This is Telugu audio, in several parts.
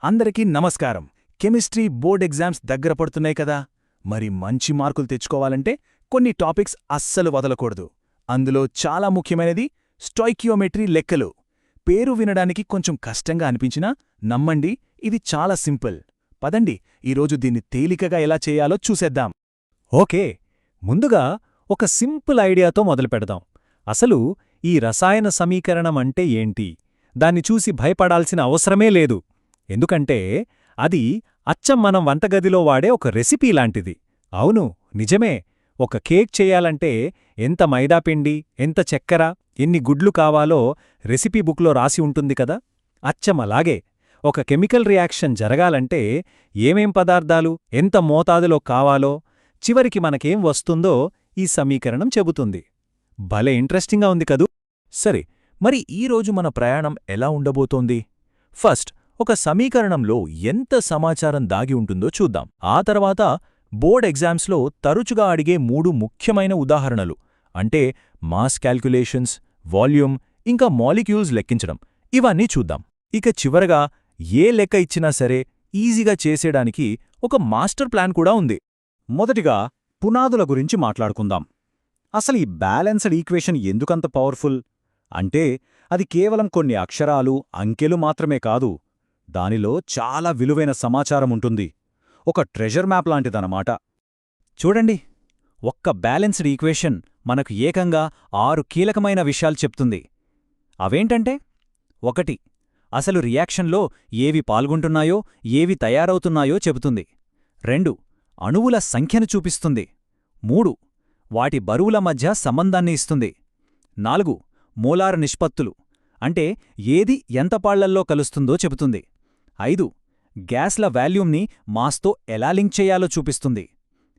అందరికీ నమస్కారం. కెమిస్ట్రీ బోర్డ్ ఎగ్జామ్స్ దగ్గర పడుతున్నాయి కదా. మరి మంచి మార్కులు తెచ్చుకోవాలంటే కొన్ని టాపిక్స్ అస్సలు వదలకూడదు. అందులో చాలా ముఖ్యమైనది స్టోయికియోమెట్రీ లెక్కలు. పేరు వినడానికి కొంచెం కష్టంగా అనిపించినా నమ్మండి, ఇది చాలా సింపుల్. పదండి, ఈరోజు దీన్ని తేలికగా ఎలా చేయాలో చూసేద్దాం. ఓకే, ముందుగా ఒక సింపుల్ ఐడియాతో మొదలుపెడదాం. అసలు ఈ రసాయన సమీకరణం అంటే ఏంటి? దాన్ని చూసి భయపడాల్సిన అవసరమే లేదు. ఎందుకంటే అది అచ్చం మనం వంటగదిలో వాడే ఒక రెసిపీ లాంటిది. అవును, నిజమే. ఒక కేక్ చెయ్యాలంటే ఎంత మైదాపిండి, ఎంత చక్కెర, ఎన్ని గుడ్లు కావాలో రెసిపీ బుక్లో రాసి ఉంటుంది కదా. అచ్చం అలాగే ఒక కెమికల్ రియాక్షన్ జరగాలంటే ఏమేం పదార్థాలు ఎంత మోతాదులో కావాలో, చివరికి మనకేం వస్తుందో ఈ సమీకరణం చెబుతుంది. భలే ఇంట్రెస్టింగ్గా ఉంది కదూ. సరే, మరి ఈరోజు మన ప్రయాణం ఎలా ఉండబోతోంది? ఫస్ట్ ఒక సమీకరణంలో ఎంత సమాచారం దాగి ఉంటుందో చూద్దాం. ఆ తర్వాత బోర్డ్ ఎగ్జామ్స్లో తరచుగా అడిగే 3 ముఖ్యమైన ఉదాహరణలు, అంటే మాస్ క్యాల్కులేషన్స్, వాల్యూమ్, ఇంకా మాలిక్యూల్స్ లెక్కించడం, ఇవన్నీ చూద్దాం. ఇక చివరగా ఏ లెక్క ఇచ్చినా సరే ఈజీగా చేసేయడానికి ఒక మాస్టర్ ప్లాన్ కూడా ఉంది. మొదటిగా పునాదుల గురించి మాట్లాడుకుందాం. అసలు ఈ బ్యాలెన్స్డ్ ఈక్వేషన్ ఎందుకంత పవర్ఫుల్ అంటే అది కేవలం కొన్ని అక్షరాలు, అంకెలు మాత్రమే కాదు. దానిలో చాలా విలువైన సమాచారం ఉంటుంది. ఒక ట్రెజర్ మ్యాప్ లాంటిదన్నమాట. చూడండి, ఒక్క బ్యాలెన్స్డ్ ఈక్వేషన్ మనకు ఏకంగా 6 కీలకమైన విషయాలు చెప్తుంది. అవేంటంటే: 1. అసలు రియాక్షన్లో ఏవి పాల్గొంటున్నాయో, ఏవి తయారవుతున్నాయో చెబుతుంది. 2. అణువుల సంఖ్యను చూపిస్తుంది. 3. వాటి బరువుల మధ్య సంబంధాన్ని ఇస్తుంది. 4. మోలార్ నిష్పత్తులు, అంటే ఏది ఎంత పాళ్లల్లో కలుస్తుందో చెబుతుంది. 5. గ్యాస్ల వాల్యూమ్ని మాస్తో ఎలా లింక్ చేయాలో చూపిస్తుంది.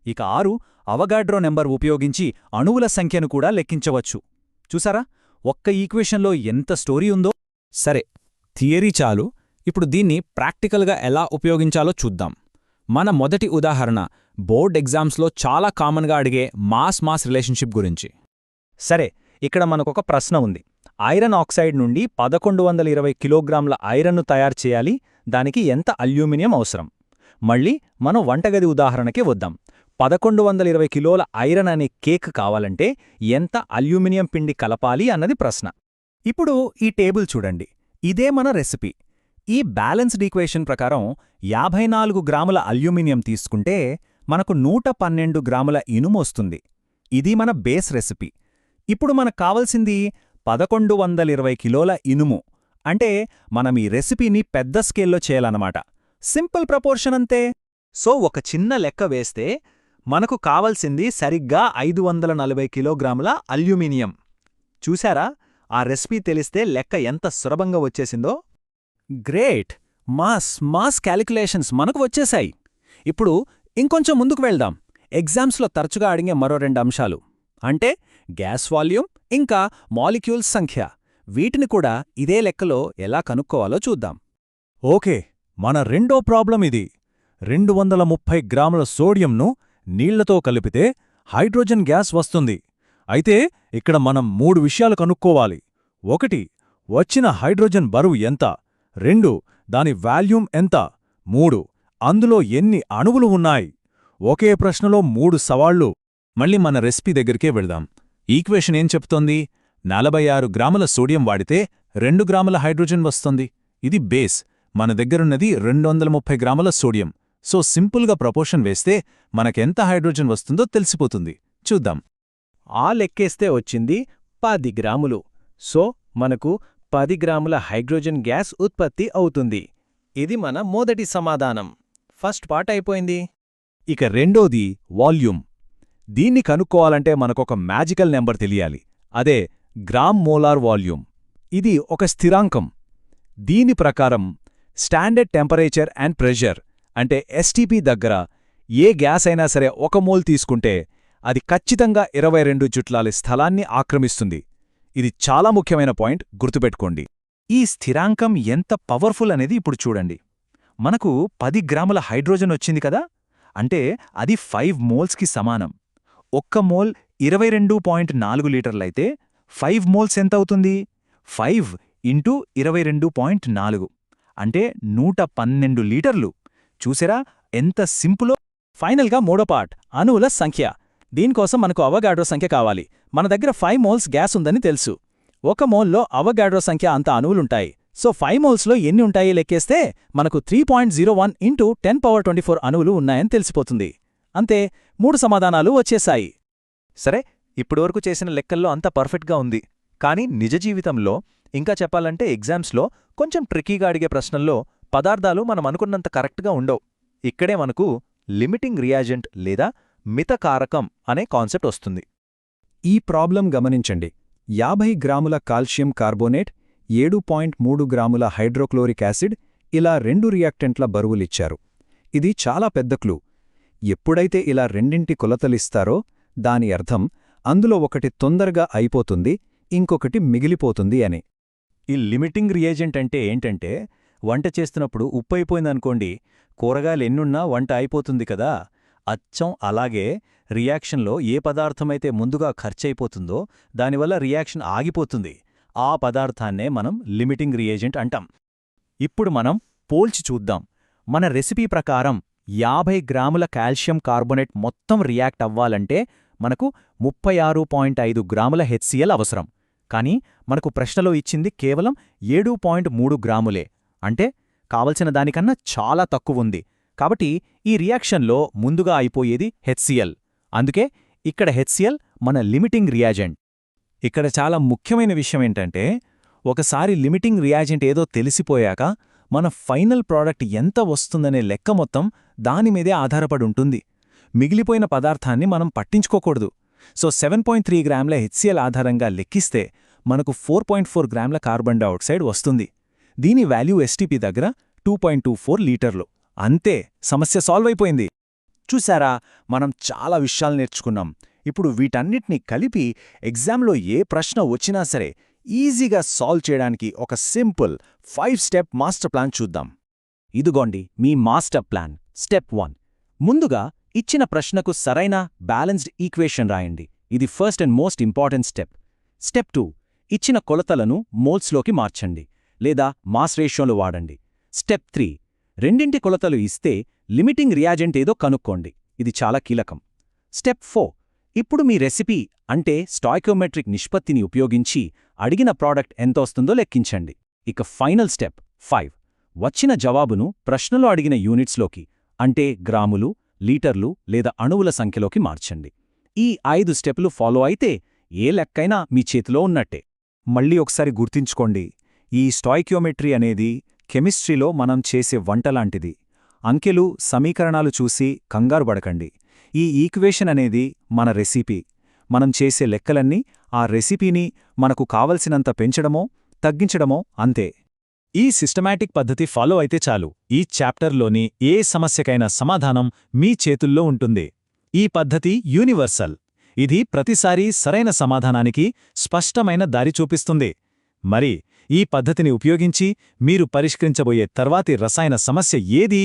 ఇక 6. అవగాడ్రో నెంబర్ ఉపయోగించి అణువుల సంఖ్యను కూడా లెక్కించవచ్చు. చూసారా, ఒక్క ఈక్వేషన్లో ఎంత స్టోరీ ఉందో. సరే, థియరీ చాలు. ఇప్పుడు దీన్ని ప్రాక్టికల్గా ఎలా ఉపయోగించాలో చూద్దాం. మన మొదటి ఉదాహరణ బోర్డ్ ఎగ్జామ్స్లో చాలా కామన్గా అడిగే మాస్ రిలేషన్షిప్ గురించి. సరే, ఇక్కడ మనకొక ప్రశ్న ఉంది. ఐరన్ ఆక్సైడ్ నుండి 1120 కిలోగ్రాముల ఐరన్ను తయారు చేయాలి. దానికి ఎంత అల్యూమినియం అవసరం? మళ్ళీ మనం వంటగది ఉదాహరణకే వద్దాం. 1120 కిలోల ఐరన్ అనే కేక్ కావాలంటే ఎంత అల్యూమినియం పిండి కలపాలి అన్నది ప్రశ్న. ఇప్పుడు ఈ టేబుల్ చూడండి, ఇదే మన రెసిపీ. ఈ బ్యాలెన్స్డ్ ఈక్వేషన్ ప్రకారం 54 గ్రాముల అల్యూమినియం తీసుకుంటే మనకు 112 గ్రాముల ఇనుము వస్తుంది. ఇది మన బేస్ రెసిపీ. ఇప్పుడు మనకు కావలసింది 1120 కిలోల ఇనుము. అంటే మనం ఈ రెసిపీని పెద్ద స్కేల్లో చేయాలన్నమాట. సింపుల్ ప్రపోర్షన్ అంతే. సో ఒక చిన్న లెక్క వేస్తే మనకు కావలసింది సరిగ్గా 540 కిలోగ్రాముల అల్యూమినియం. చూశారా, ఆ రెసిపీ తెలిస్తే లెక్క ఎంత సులభంగా వచ్చేసిందో. గ్రేట్! మాస్ క్యాలిక్యులేషన్స్ మనకు వచ్చేశాయి. ఇప్పుడు ఇంకొంచెం ముందుకు వెళ్దాం. ఎగ్జామ్స్లో తరచుగా అడిగే మరో 2 అంశాలు, అంటే గ్యాస్ వాల్యూమ్ ఇంకా మాలిక్యూల్స్ సంఖ్య. వీటిని కూడా ఇదే లెక్కలో ఎలా కనుక్కోవాలో చూద్దాం. ఓకే, మన రెండో ప్రాబ్లం ఇది. 230 గ్రాముల సోడియంను నీళ్లతో కలిపితే హైడ్రోజన్ గ్యాస్ వస్తుంది. అయితే ఇక్కడ మనం 3 విషయాలు కనుక్కోవాలి. 1. వచ్చిన హైడ్రోజన్ బరువు ఎంత? 2. దాని వాల్యూమ్ ఎంత? 3. అందులో ఎన్ని అణువులు ఉన్నాయి? ఒకే ప్రశ్నలో 3 సవాళ్లు. మళ్ళీ మన రెసిపీ దగ్గరికే వెళ్దాం. ఈక్వేషన్ ఏం చెప్తోంది? 46 గ్రాముల సోడియం వాడితే 2 గ్రాముల హైడ్రోజన్ వస్తుంది. ఇది బేస్. మన దగ్గరున్నది 230 గ్రాముల సోడియం. సో సింపుల్గా ప్రపోర్షన్ వేస్తే మనకెంత హైడ్రోజన్ వస్తుందో తెలిసిపోతుంది. చూద్దాం. ఆ లెక్కేస్తే వచ్చింది 10 గ్రాములు. సో మనకు 10 గ్రాముల హైడ్రోజన్ గ్యాస్ ఉత్పత్తి అవుతుంది. ఇది మన మొదటి సమాధానం. ఫస్ట్ పార్ట్ అయిపోయింది. ఇక రెండోది వాల్యూమ్. దీన్ని కనుక్కోవాలంటే మనకొక మ్యాజికల్ నెంబర్ తెలియాలి. అదే గ్రామ్ మోలార్ వాల్యూమ్. ఇది ఒక స్థిరాంకం. దీని ప్రకారం స్టాండర్డ్ టెంపరేచర్ అండ్ ప్రెషర్, అంటే ఎస్టీపీ దగ్గర ఏ గ్యాస్ అయినా సరే 1 మోల్ తీసుకుంటే అది ఖచ్చితంగా 22 జుట్లాలి స్థలాన్ని ఆక్రమిస్తుంది. ఇది చాలా ముఖ్యమైన పాయింట్, గుర్తుపెట్టుకోండి. ఈ స్థిరాంకం ఎంత పవర్ఫుల్ అనేది ఇప్పుడు చూడండి. మనకు 10 గ్రాముల హైడ్రోజన్ వచ్చింది కదా, అంటే అది 5 మోల్స్కి సమానం. 1 మోల్ 22.4 లీటర్లయితే 5 మోల్స్ ఎంతవుతుంది? 5 ఇంటూ 22.4 అంటే 112 లీటర్లు. చూసారా ఎంత సింపులో. ఫైనల్గా మూడో పార్ట్, అణువుల సంఖ్య. దీనికోసం మనకు అవగాడ్రో సంఖ్య కావాలి. మన దగ్గర 5 మోల్స్ గ్యాస్ ఉందని తెలుసు. 1 మోల్లో అవగాడ్రో సంఖ్య అంత అణువులుంటాయి. సో 5 మోల్స్లో ఎన్ని ఉంటాయి లెక్కేస్తే మనకు 3.01 ఇంటూ 10^24 అణువులు ఉన్నాయని తెలిసిపోతుంది. అంతే, 3 సమాధానాలు వచ్చేశాయి. సరే, ఇప్పటివరకు చేసిన లెక్కల్లో అంతా పర్ఫెక్ట్గా ఉంది. కానీ నిజ జీవితంలో, ఇంకా చెప్పాలంటే ఎగ్జామ్స్లో కొంచెం ట్రికీగా అడిగే ప్రశ్నల్లో పదార్థాలు మనం అనుకున్నంత కరెక్ట్గా ఉండవు. ఇక్కడే మనకు లిమిటింగ్ రియాజెంట్ లేదా మితకారకం అనే కాన్సెప్ట్ వస్తుంది. ఈ ప్రాబ్లం గమనించండి. 50 గ్రాముల కాల్షియం కార్బోనేట్, 7.3 గ్రాముల హైడ్రోక్లోరిక్ యాసిడ్, ఇలా 2 రియాక్టెంట్ల బరువులిచ్చారు. ఇది చాలా పెద్ద క్లూ. ఎప్పుడైతే ఇలా రెండింటి కొలతలిస్తారో దాని అర్థం అందులో ఒకటి తొందరగా అయిపోతుంది, ఇంకొకటి మిగిలిపోతుంది అని. ఈ లిమిటింగ్ రియేజెంట్ అంటే ఏంటంటే, వంట చేస్తున్నప్పుడు ఉప్పు అయిపోయిందనుకోండి, కూరగాయలు ఎన్నున్నా వంట అయిపోతుంది కదా. అచ్చం అలాగే రియాక్షన్లో ఏ పదార్థమైతే ముందుగా ఖర్చయిపోతుందో దానివల్ల రియాక్షన్ ఆగిపోతుంది. ఆ పదార్థాన్నే మనం లిమిటింగ్ రియేజెంట్ అంటాం. ఇప్పుడు మనం పోల్చి చూద్దాం. మన రెసిపీ ప్రకారం 50 గ్రాముల కాల్షియం కార్బోనేట్ మొత్తం రియాక్ట్ అవ్వాలంటే మనకు 36.5 గ్రాముల HCl అవసరం. కానీ మనకు ప్రశ్నలో ఇచ్చింది కేవలం 7.3 గ్రాములే. అంటే కావలసిన దానికన్నా చాలా తక్కువుంది. కాబట్టి ఈ రియాక్షన్లో ముందుగా అయిపోయేది HCl. అందుకే ఇక్కడ HCl మన లిమిటింగ్ రియాజెంట్. ఇక్కడ చాలా ముఖ్యమైన విషయమేంటంటే, ఒకసారి లిమిటింగ్ రియాజెంట్ ఏదో తెలిసిపోయాక మన ఫైనల్ ప్రోడక్ట్ ఎంత వస్తుందనే లెక్క మొత్తం దానిమీదే ఆధారపడుంటుంది. మిగిలిపోయిన పదార్థాన్ని మనం పట్టించుకోకూడదు. సో 7.3 గ్రాముల HCl ఆధారంగా లెక్కిస్తే మనకు 4.4 గ్రాముల కార్బన్ డయాక్సైడ్ వస్తుంది. దీని వాల్యూ STP దగ్గర 2.24 లీటర్లు. అంతే, సమస్య సాల్వ్ అయిపోయింది. చూశారా, మనం చాలా విషయాలు నేర్చుకున్నాం. ఇప్పుడు వీటన్నిటినీ కలిపి ఎగ్జామ్లో ఏ ప్రశ్న వచ్చినా సరే ఈజీగా సాల్వ్ చేయడానికి ఒక సింపుల్ 5 స్టెప్ మాస్టర్ ప్లాన్ చూద్దాం. ఇదిగోండి మీ మాస్టర్ ప్లాన్. స్టెప్ 1, ముందుగా ఇచ్చిన ప్రశ్నకు సరైన బ్యాలెన్స్డ్ ఈక్వేషన్ రాయండి. ఇది first and most important step. Step 2, ఇచ్చిన కొలతలను మోల్స్లోకి మార్చండి లేదా మాస్ రేషియోలు వాడండి. స్టెప్ 3, రెండింటి కొలతలు ఇస్తే లిమిటింగ్ రియాజెంట్ ఏదో కనుక్కోండి. ఇది చాలా కీలకం. స్టెప్ 4, ఇప్పుడు మీ రెసిపీ అంటే స్టాయికియోమెట్రిక్ నిష్పత్తిని ఉపయోగించి అడిగిన ప్రాడక్ట్ ఎంతొస్తుందో లెక్కించండి. ఇక ఫైనల్ స్టెప్ 5, వచ్చిన జవాబును ప్రశ్నలో అడిగిన యూనిట్స్లోకి అంటే గ్రాములు, లీటర్లు లేదా అణువుల సంఖ్యలోకి మార్చండి. ఈ 5 స్టెప్లు ఫాలో అయితే ఏ లెక్కైనా మీ చేతిలో ఉన్నట్టే. మళ్ళీ ఒకసారి గుర్తుంచుకోండి, ఈ స్టాయికియోమెట్రీ అనేది కెమిస్ట్రీలో మనం చేసే వంటలాంటిది. అంకెలు, సమీకరణాలు చూసి కంగారు పడకండి. ఈ ఈక్వేషన్ అనేది మన రెసిపీ. మనం చేసే లెక్కలన్నీ ఆ రెసిపీని మనకు కావలసినంత పెంచడమో తగ్గించడమో అంతే. ఈ సిస్టమాటిక్ పద్ధతి ఫాలో అయితే చాలు, ఈ చాప్టర్లోని ఏ సమస్యకైనా సమాధానం మీ చేతుల్లో ఉంటుంది. ఈ పద్ధతి యూనివర్సల్. ఇది ప్రతిసారీ సరైన సమాధానానికి స్పష్టమైన దారి చూపిస్తుంది. మరి ఈ పద్ధతిని ఉపయోగించి మీరు పరిష్కరించబోయే తర్వాతి రసాయన సమస్య ఏది?